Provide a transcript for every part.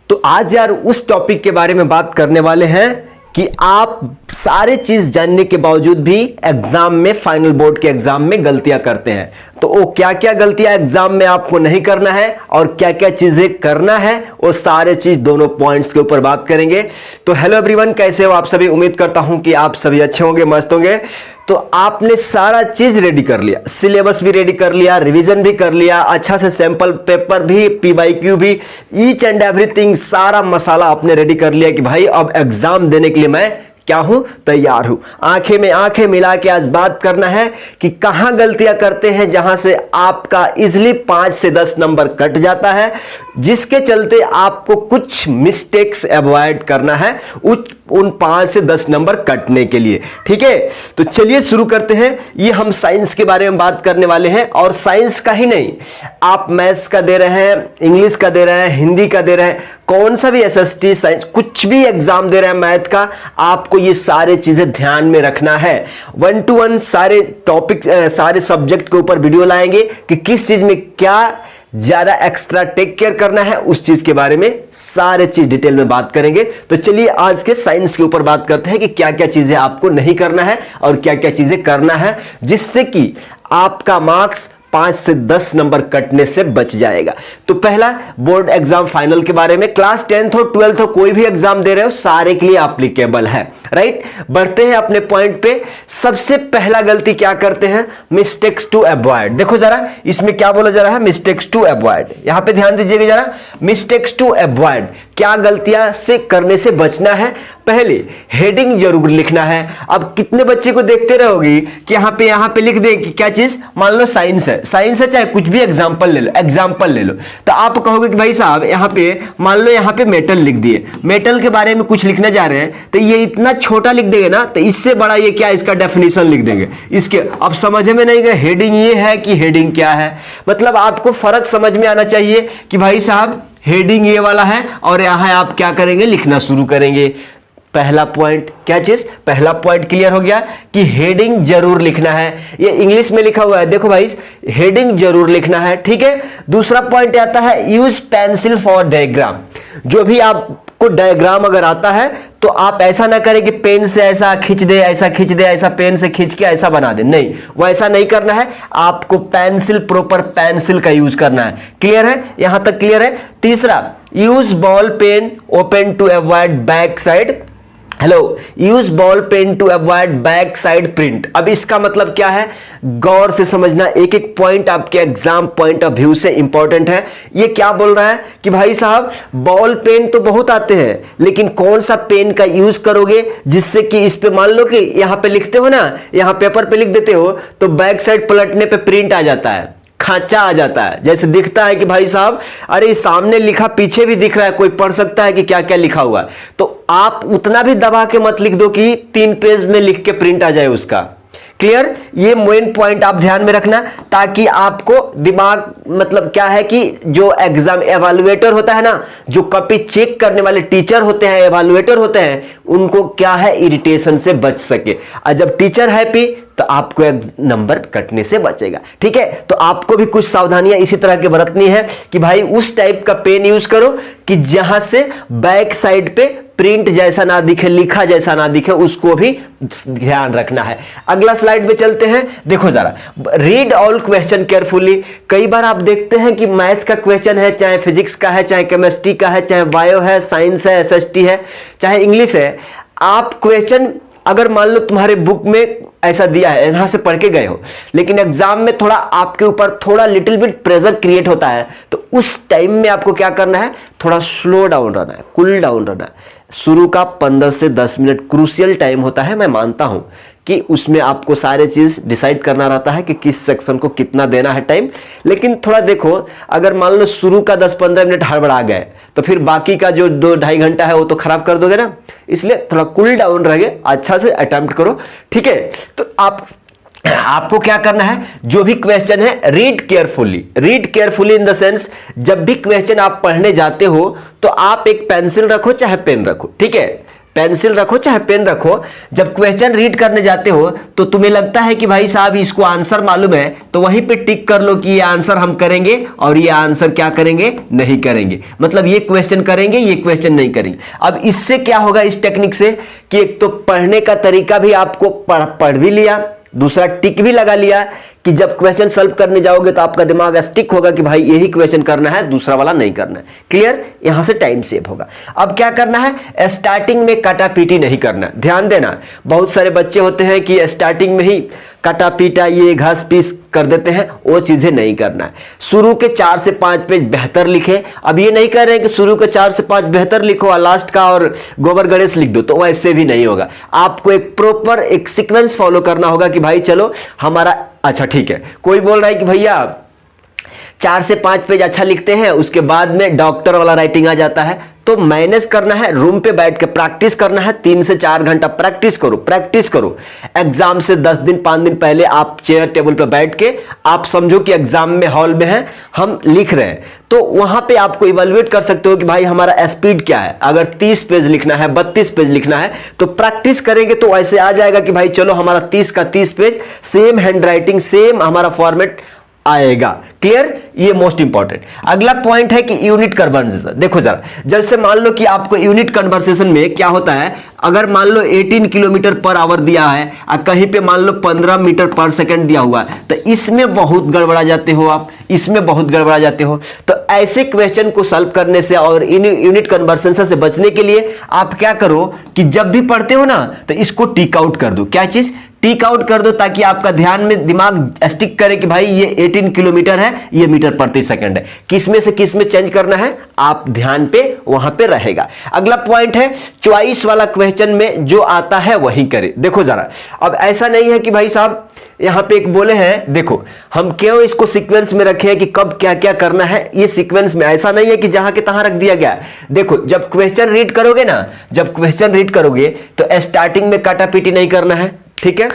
तो आज यार उस टॉपिक के बारे में बात करने वाले हैं कि आप सारे चीज जानने के बावजूद भी एग्जाम में, फाइनल बोर्ड के एग्जाम में गलतियां करते हैं। तो वो क्या क्या गलतियां एग्जाम में आपको नहीं करना है और क्या क्या चीजें करना है, वो सारे चीज दोनों पॉइंट्स के ऊपर बात करेंगे। तो हेलो एवरीवन, कैसे हो आप सभी? उम्मीद करता हूं कि आप सभी अच्छे होंगे, मस्त होंगे। तो आपने सारा चीज रेडी कर लिया, सिलेबस भी रेडी कर लिया, रिवीजन भी कर लिया, अच्छा से सैंपल पेपर भी, PYQ भी, ईच एंड एवरीथिंग, सारा मसाला आपने रेडी कर लिया कि भाई अब एग्जाम देने के लिए मैं क्या हूं, तैयार हूं। आंखें में आंखें मिला के आज बात करना है कि कहां गलतियां करते हैं जहां से आपका इजिली 5 से 10 नंबर कट जाता है, जिसके चलते आपको कुछ मिस्टेक्स अवॉइड करना है उन 5 से 10 नंबर कटने के लिए। ठीक है, तो चलिए शुरू करते हैं। ये हम साइंस के बारे में बात करने वाले हैं, और साइंस का ही नहीं, आप मैथ्स का दे रहे हैं, इंग्लिश का दे रहे हैं, हिंदी का दे रहे हैं, कौन सा भी SST साइंस कुछ भी एग्जाम दे रहे हैं मैथ का, आपको ये सारे चीजें ध्यान में रखना है। 1 to 1 सारे टॉपिक, सारे सब्जेक्ट के ऊपर वीडियो लाएंगे कि किस चीज में क्या ज्यादा एक्स्ट्रा टेक केयर करना है, उस चीज के बारे में सारे चीज डिटेल में बात करेंगे। तो चलिए आज के साइंस के ऊपर बात करते हैं कि क्या क्या चीजें आपको नहीं करना है और क्या क्या चीजें करना है, जिससे कि आपका मार्क्स 5 से 10 नंबर कटने से बच जाएगा। तो पहला, बोर्ड एग्जाम फाइनल के बारे में, क्लास 10th हो 12th हो, कोई भी एग्जाम दे रहे हो, सारे के लिए एप्लीकेबल है, राइट। बढ़ते हैं अपने पॉइंट पे। सबसे पहला गलती क्या करते हैं? Mistakes to avoid. देखो जरा इसमें क्या बोला जा रहा है, मिस्टेक्स टू अवॉइड। यहां पे ध्यान दीजिएगा जरा, मिस्टेक्स टू अवॉइड, क्या गलतियां से करने से बचना है। पहले हेडिंग जरूर लिखना है। अब कितने बच्चे को देखते रहोगी कि यहां पे लिख दे कि क्या चीज, मान लो साइंस है, चाहे कुछ भी एग्जांपल ले लो, तो आप कहोगे कि भाई साहब यहाँ पे मान लो यहाँ पे मेटल लिख दिए, मेटल के बारे में कुछ लिखने जा रहे हैं, तो ये इतना छोटा लिख देंगे ना, तो इससे बड़ा ये क्या, इसका डेफिनेशन लिख देंगे इसके। अब समझ में नहीं गए हेडिंग ये है कि हेडिंग क्या है, मतलब आपको फर्क समझ में आना चाहिए कि भाई साहब हेडिंग ये वाला है और यहां आप क्या करेंगे, लिखना शुरू करेंगे। पहला पॉइंट क्या चीज, पहला पॉइंट क्लियर हो गया कि हेडिंग जरूर लिखना है। ये इंग्लिश में लिखा हुआ है, देखो भाई, हेडिंग जरूर लिखना है, ठीक है। दूसरा पॉइंट आता है यूज पेंसिल फॉर डायग्राम। जो भी आपको डायग्राम अगर आता है तो आप ऐसा ना करें कि पेन से ऐसा खींच दे, ऐसा खींच दे, ऐसा पेन से खींच के ऐसा बना दे, नहीं, वो ऐसा नहीं करना है। आपको पेंसिल, प्रॉपर पेंसिल का यूज करना है। क्लियर है, यहां तक क्लियर है। तीसरा, use ball pen open to avoid back side, hello, use ball pen to avoid back side print. अब इसका मतलब क्या है, गौर से समझना, एक एक पॉइंट आपके एग्जाम पॉइंट ऑफ व्यू से इंपॉर्टेंट है। ये क्या बोल रहा है कि भाई साहब बॉल पेन तो बहुत आते हैं, लेकिन कौन सा पेन का यूज करोगे जिससे कि इस पे, मान लो कि यहां पे लिखते हो ना, यहां पेपर पे लिख देते हो तो बैक साइड पलटने पे प्रिंट आ जाता है, खांचा आ जाता है, जैसे दिखता है कि भाई साहब अरे सामने लिखा पीछे भी दिख रहा है, कोई पढ़ सकता है कि क्या क्या लिखा हुआ है। तो आप उतना भी दबा के मत लिख दो कि 3 पेज में लिख के प्रिंट आ जाए उसका। क्लियर, ये मेन पॉइंट आप ध्यान में रखना, ताकि आपको दिमाग, मतलब क्या है कि जो एग्जाम एवेलुएटर होता है ना, जो कॉपी चेक करने वाले टीचर होते हैं, एवेलुएटर होते हैं, उनको क्या है, इरिटेशन से बच सके। और जब टीचर हैप्पी तो आपको नंबर कटने से बचेगा। ठीक है, तो आपको भी कुछ सावधानियां इसी तरह की बरतनी है कि भाई उस टाइप का पेन यूज करो कि जहां से बैक साइड पे प्रिंट जैसा ना दिखे, लिखा जैसा ना दिखे, उसको भी ध्यान रखना है। अगला स्लाइड पे चलते हैं। देखो जरा, रीड ऑल क्वेश्चन केयरफुली। कई बार आप देखते हैं कि मैथ का क्वेश्चन है, चाहे फिजिक्स का है, चाहे केमिस्ट्री का है, चाहे बायो है, साइंस है, SST है, चाहे इंग्लिश है, आप क्वेश्चन अगर मान लो तुम्हारे बुक में ऐसा दिया है, यहां से पढ़ के गए हो, लेकिन एग्जाम में थोड़ा आपके ऊपर थोड़ा लिटिल बिट प्रेशर क्रिएट होता है, तो उस टाइम में आपको क्या करना है, थोड़ा स्लो डाउन रहना है, कूल डाउन रहना है। शुरू का 15 से 10 मिनट क्रूशियल टाइम होता है, मैं मानता हूं कि उसमें आपको सारे चीज डिसाइड करना रहता है कि किस सेक्शन को कितना देना है टाइम, लेकिन थोड़ा देखो, अगर मान लो शुरू का 10-15 मिनट हड़बड़ा गए तो फिर बाकी का जो 2-2.5 घंटा है वो तो खराब कर दोगे ना, इसलिए थोड़ा कूल डाउन रहे, अच्छा से अटेम्प्ट करो। ठीक है, तो आपको क्या करना है, जो भी क्वेश्चन है read carefully in the sense, जब भी क्वेश्चन आप पढ़ने जाते हो तो आप एक पेंसिल रखो चाहे पेन रखो, ठीक है, पेंसिल रखो चाहे पेन रखो, जब क्वेश्चन रीड करने जाते हो तो तुम्हें लगता है कि भाई साहब इसको आंसर मालूम है, तो वहीं पे टिक कर लो कि ये आंसर हम करेंगे और ये आंसर क्या करेंगे, नहीं करेंगे। मतलब ये क्वेश्चन करेंगे, ये क्वेश्चन नहीं करेंगे। अब इससे क्या होगा इस टेक्निक से कि एक तो पढ़ने का तरीका भी आपको पढ़ भी लिया, दूसरा टिक भी लगा लिया कि जब क्वेश्चन सॉल्व करने जाओगे तो आपका दिमाग स्टिक होगा कि भाई यही क्वेश्चन करना है, दूसरा वाला नहीं करना है। क्लियर? यहां से टाइम सेव होगा। अब क्या करना है, स्टार्टिंग में काटा पीटी नहीं करना। ध्यान देना, बहुत सारे बच्चे होते हैं कि स्टार्टिंग में ही काटा पीटा ये घास पीस कर देते हैं, वो चीजें नहीं करना है। शुरू के 4 से 5 पेज बेहतर लिखे। अब ये नहीं कह रहे हैं कि शुरू के 4 से 5 बेहतर लिखो और लास्ट का और गोबर गणेश लिख दो, तो वैसे भी नहीं होगा। आपको एक प्रॉपर एक सीक्वेंस फॉलो करना होगा कि भाई चलो हमारा, अच्छा ठीक है, कोई बोल रहा है कि भैया 4 से 5 पेज अच्छा लिखते हैं, उसके बाद में डॉक्टर वाला राइटिंग आ जाता है, तो मैनेज करना है, रूम पे बैठ के प्रैक्टिस करना है। 3 से 4 घंटा प्रैक्टिस करो, प्रैक्टिस करो। एग्जाम से 10 दिन 5 दिन पहले आप चेयर टेबल पे बैठ के आप समझो कि एग्जाम में हॉल में है, हम लिख रहे हैं, तो वहां पे आपको इवैल्यूएट कर सकते हो कि भाई हमारा स्पीड क्या है। अगर 30 पेज लिखना है, 32 पेज लिखना है, तो प्रैक्टिस करेंगे तो ऐसे आ जाएगा कि भाई चलो हमारा 30 का 30 page same hand writing, same हमारा फॉर्मेट आएगा। क्लियर? ये मोस्ट इंपॉर्टेंट। अगला पॉइंट है कि यूनिट कन्वर्सेशन। देखो जरा, जैसे मान लो कि आपको यूनिट कन्वर्सेशन में क्या होता है, अगर मान लो 18 किलोमीटर पर आवर दिया है और कहीं पे मान लो 15 मीटर पर सेकंड दिया हुआ है, तो इसमें बहुत गड़बड़ा जाते हो आप, इसमें बहुत गड़बड़ा जाते हो। तो ऐसे क्वेश्चन को सॉल्व करने से और इन यूनिट कन्वर्सेशन से बचने के लिए आप क्या करो कि जब भी पढ़ते हो ना तो इसको टिक आउट कर दो। क्या चीज? टिक आउट कर दो, ताकि आपका ध्यान में दिमाग स्टिक करे कि भाई ये 18 किलोमीटर है, ये मीटर प्रति सेकंड है। किस में से किस में चेंज करना है, आप ध्यान पे वहां पे रहेगा। अगला पॉइंट है चॉइस वाला, क्वेश्चन में जो आता है वही करे। देखो जरा, अब ऐसा नहीं है कि भाई साहब यहां पे एक बोले हैं, देखो हम क्यों इसको सीक्वेंस में रखे हैं कि कब क्या क्या करना है, ये सीक्वेंस में ऐसा नहीं है कि जहां के तहां रख दिया गया है। देखो जब क्वेश्चन रीड करोगे ना, जब क्वेश्चन रीड करोगे तो स्टार्टिंग में काटा पीटी नहीं करना है, ठीक है।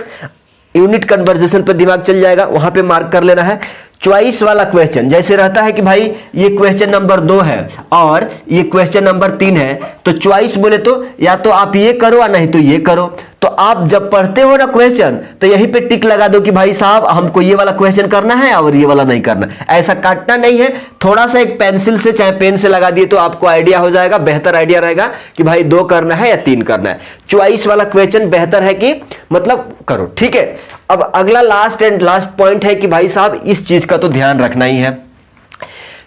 यूनिट कन्वर्सेशन पर दिमाग चल जाएगा, वहां पे मार्क कर लेना है। चॉइस वाला क्वेश्चन जैसे रहता है कि भाई ये क्वेश्चन नंबर 2 है और ये क्वेश्चन नंबर 3 है, तो चॉइस बोले तो या तो आप ये करो या नहीं तो ये करो। तो आप जब पढ़ते हो ना क्वेश्चन, तो यहीं पे टिक लगा दो कि भाई साहब हमको ये वाला क्वेश्चन करना है और ये वाला नहीं करना। ऐसा काटना नहीं है, थोड़ा सा एक पेंसिल से चाहे पेन से लगा दिए तो आपको आइडिया हो जाएगा, बेहतर आइडिया रहेगा कि भाई 2 करना है या 3 करना है। चॉइस वाला क्वेश्चन बेहतर है कि मतलब करो, ठीक है। अब अगला लास्ट एंड लास्ट पॉइंट है कि भाई साहब इस चीज का तो ध्यान रखना ही है।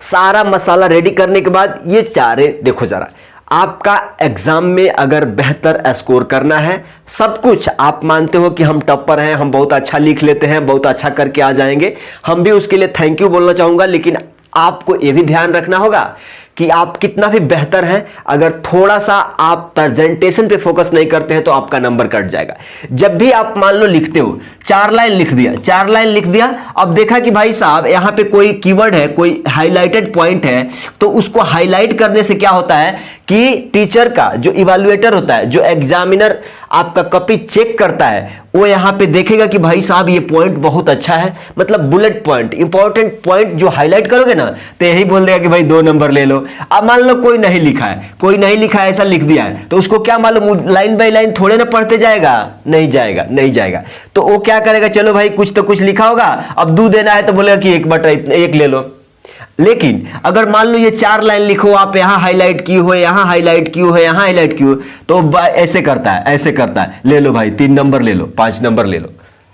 सारा मसाला रेडी करने के बाद ये चारे, देखो जरा, आपका एग्जाम में अगर बेहतर स्कोर करना है, सब कुछ आप मानते हो कि हम टॉपर हैं, हम बहुत अच्छा लिख लेते हैं, बहुत अच्छा करके आ जाएंगे, हम भी उसके लिए थैंक यू बोलना चाहूंगा। लेकिन आपको यह भी ध्यान रखना होगा कि आप कितना भी बेहतर हैं, अगर थोड़ा सा आप प्रेजेंटेशन पे फोकस नहीं करते हैं तो आपका नंबर कट जाएगा। जब भी आप मान लो लिखते हो, 4 लाइन लिख दिया, 4 लाइन लिख दिया, अब देखा कि भाई साहब यहां पे कोई कीवर्ड है, कोई हाईलाइटेड पॉइंट है, तो उसको हाईलाइट करने से क्या होता है कि टीचर का जो इवैल्यूएटर होता है, जो एग्जामिनर आपका कॉपी चेक करता है, वो यहां पे देखेगा कि भाई साहब ये पॉइंट बहुत अच्छा है, मतलब बुलेट पॉइंट, इंपॉर्टेंट पॉइंट जो हाईलाइट करोगे ना, तो यही बोल देगा कि भाई 2 नंबर ले लो। अब मान लो कोई नहीं लिखा है, कोई नहीं लिखा है, ऐसा लिख दिया है, तो उसको क्या मालूम, लाइन बाय लाइन थोड़े ना पढ़ते जाएगा, नहीं जाएगा, नहीं जाएगा। तो वो क्या करेगा, चलो भाई कुछ तो कुछ लिखा होगा, अब 2 देना है तो बोलेगा कि 1/1 ले लो। लेकिन अगर मान लो ये 4 लाइन लिखो, आप यहां हाईलाइट की हो, यहां हाईलाइट की हो, यहां हाईलाइट की हो, तो ऐसे करता है, ऐसे करता है, ले लो भाई 3 नंबर ले लो, 5 नंबर ले लो।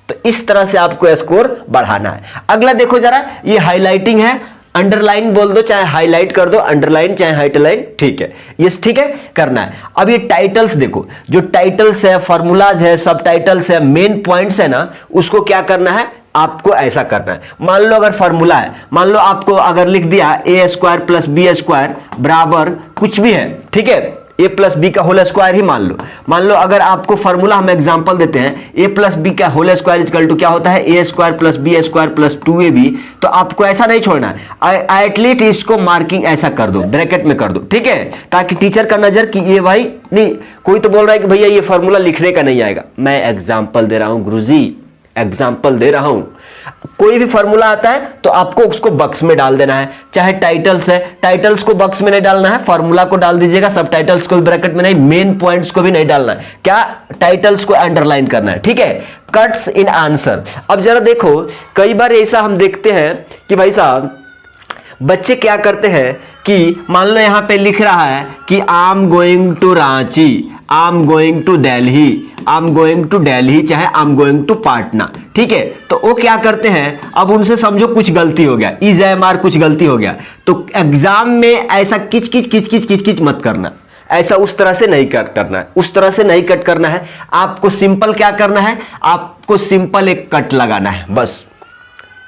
तो इस तरह से आपको स्कोर बढ़ाना है। अगला देखो जरा, ये हाईलाइटिंग है, अंडरलाइन बोल दो, चाहे हाईलाइट कर दो, अंडरलाइन चाहे हाइटलाइन, ठीक है, ये ठीक है करना है। अब ये टाइटल्स देखो, जो टाइटल्स है, फार्मूलाज है, सब टाइटल्स है, मेन पॉइंट्स है ना, उसको क्या करना है, आपको ऐसा करना है। मान लो अगर फार्मूला है, मान लो आपको अगर लिख दिया a² + b² बराबर कुछ भी है, ठीक है, a + b का होल स्क्वायर ही मान लो। मान लो अगर आपको फार्मूला हम एग्जांपल देते हैं, a + b का होल स्क्वायर इक्वल टू क्या होता है, a² + b² + 2ab, तो आपको ऐसा नहीं छोड़ना है, एटलीस्ट इसको मार्किंग ऐसा कर दो, ब्रैकेट में कर दो, ठीक है, ताकि टीचर का नजर कि ये भाई नहीं, कोई तो बोल रहा है कि भैया ये फार्मूला लिखने का नहीं आएगा, मैं एग्जाम्पल दे रहा हूं गुरुजी, एग्जाम्पल दे रहा हूं। कोई भी फॉर्मूला आता है तो आपको उसको बॉक्स में डाल देना है। चाहे टाइटल्स है, टाइटल्स को बॉक्स में नहीं डालना है, फॉर्मूला को डाल दीजिएगा, सब टाइटल्स को भी ब्रैकेट में नहीं, मेन पॉइंट्स को भी नहीं डालना है, क्या टाइटल्स को अंडरलाइन करना है, ठीक है। Cuts in answer. अब जरा देखो, कई बार ऐसा हम देखते हैं कि भाई साहब बच्चे क्या करते हैं कि मान लो यहां पे लिख रहा है कि I am going to Ranchi, I am going to Delhi, I am going to Delhi, चाहे I am going to Patna, ठीक है। तो वो क्या करते हैं, अब उनसे समझो कुछ गलती हो गया, EJMR कुछ गलती हो गया, तो एग्जाम में ऐसा किच किच मत करना, ऐसा उस तरह से नहीं कट करना है, उस तरह से नहीं कट करना है। आपको सिंपल क्या करना है, आपको सिंपल एक कट लगाना है, बस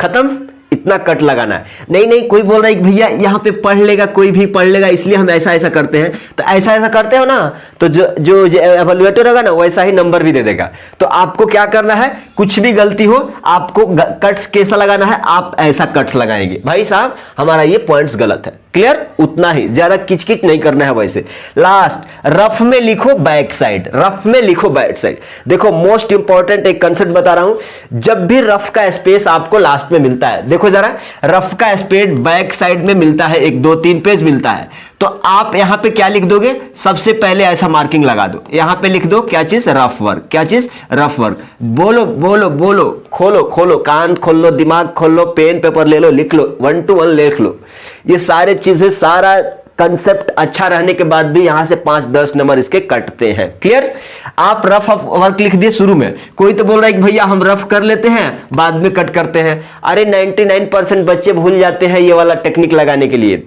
खत्म, इतना कट लगाना है। नहीं कोई बोल रहा है कि भैया यहां पे पढ़ लेगा, कोई भी पढ़ लेगा, इसलिए हम ऐसा करते हैं, तो ऐसा करते हो ना, तो जो एवेलुएटर होगा ना वैसा ही नंबर भी दे देगा। तो आपको क्या करना है, कुछ भी गलती हो आपको कट्स कैसा लगाना है, आप ऐसा कट्स लगाएंगे, भाई साहब हमारा ये पॉइंट्स गलत है, क्लियर, उतना ही, ज्यादा किचकिच नहीं करना है। वैसे लास्ट, रफ में लिखो बैक साइड, रफ में लिखो बैक साइड। देखो मोस्ट इंपॉर्टेंट एक कंसेप्ट बता रहा हूं, जब भी रफ का स्पेस आपको लास्ट में मिलता है, देखो जरा, रफ का स्पेस बैक साइड में मिलता है, 1 2 3 पेज मिलता है, तो आप यहां पे क्या लिख दोगे, सबसे पहले ऐसा मार्किंग लगा दो, यहां पे लिख दो क्या चीज, रफ वर्क, क्या चीज, रफ वर्क। बोलो बोलो बोलो, खोलो खोलो, कान खोल लो, दिमाग खोल लो, पेन पेपर ले लो, लिख लो, 1 to 1 लिख लो। ये सारे चीजें, सारा कंसेप्ट अच्छा रहने के बाद भी यहां से 5-10 नंबर इसके कटते हैं, क्लियर। आप रफ वर्क लिख दिए शुरू में, कोई तो बोल रहा है कि भैया हम रफ कर लेते हैं बाद में कट करते हैं, अरे 99% बच्चे भूल जाते हैं ये वाला टेक्निक लगाने के लिए,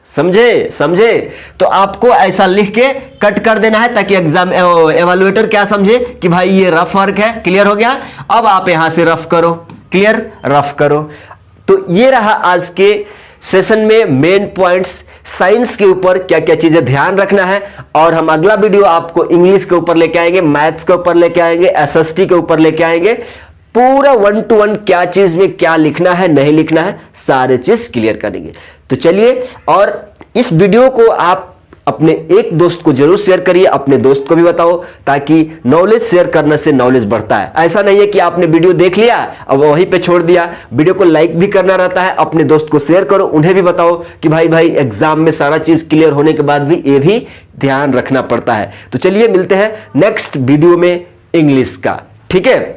समझे। तो आपको ऐसा लिख के कट कर देना है ताकि एग्जाम एवेलुएटर क्या समझे कि भाई ये रफ वर्क है, क्लियर हो गया। अब आप यहां से रफ करो, क्लियर, रफ करो। तो ये रहा आज के सेशन में मेन पॉइंट्स, साइंस के ऊपर क्या क्या चीजें ध्यान रखना है, और हम अगला वीडियो आपको इंग्लिश के ऊपर लेके आएंगे, मैथ्स के ऊपर लेके आएंगे, SST के ऊपर लेके आएंगे, पूरा 1 to 1 क्या चीज में क्या लिखना है नहीं लिखना है, सारे चीज क्लियर करेंगे। तो चलिए, और इस वीडियो को आप अपने एक दोस्त को जरूर शेयर करिए, अपने दोस्त को भी बताओ, ताकि नॉलेज शेयर करने से नॉलेज बढ़ता है। ऐसा नहीं है कि आपने वीडियो देख लिया अब वहीं पे छोड़ दिया, वीडियो को लाइक भी करना रहता है, अपने दोस्त को शेयर करो, उन्हें भी बताओ कि भाई एग्जाम में सारा चीज क्लियर होने के बाद भी ये भी ध्यान रखना पड़ता है। तो चलिए मिलते हैं नेक्स्ट वीडियो में इंग्लिश का, ठीक है।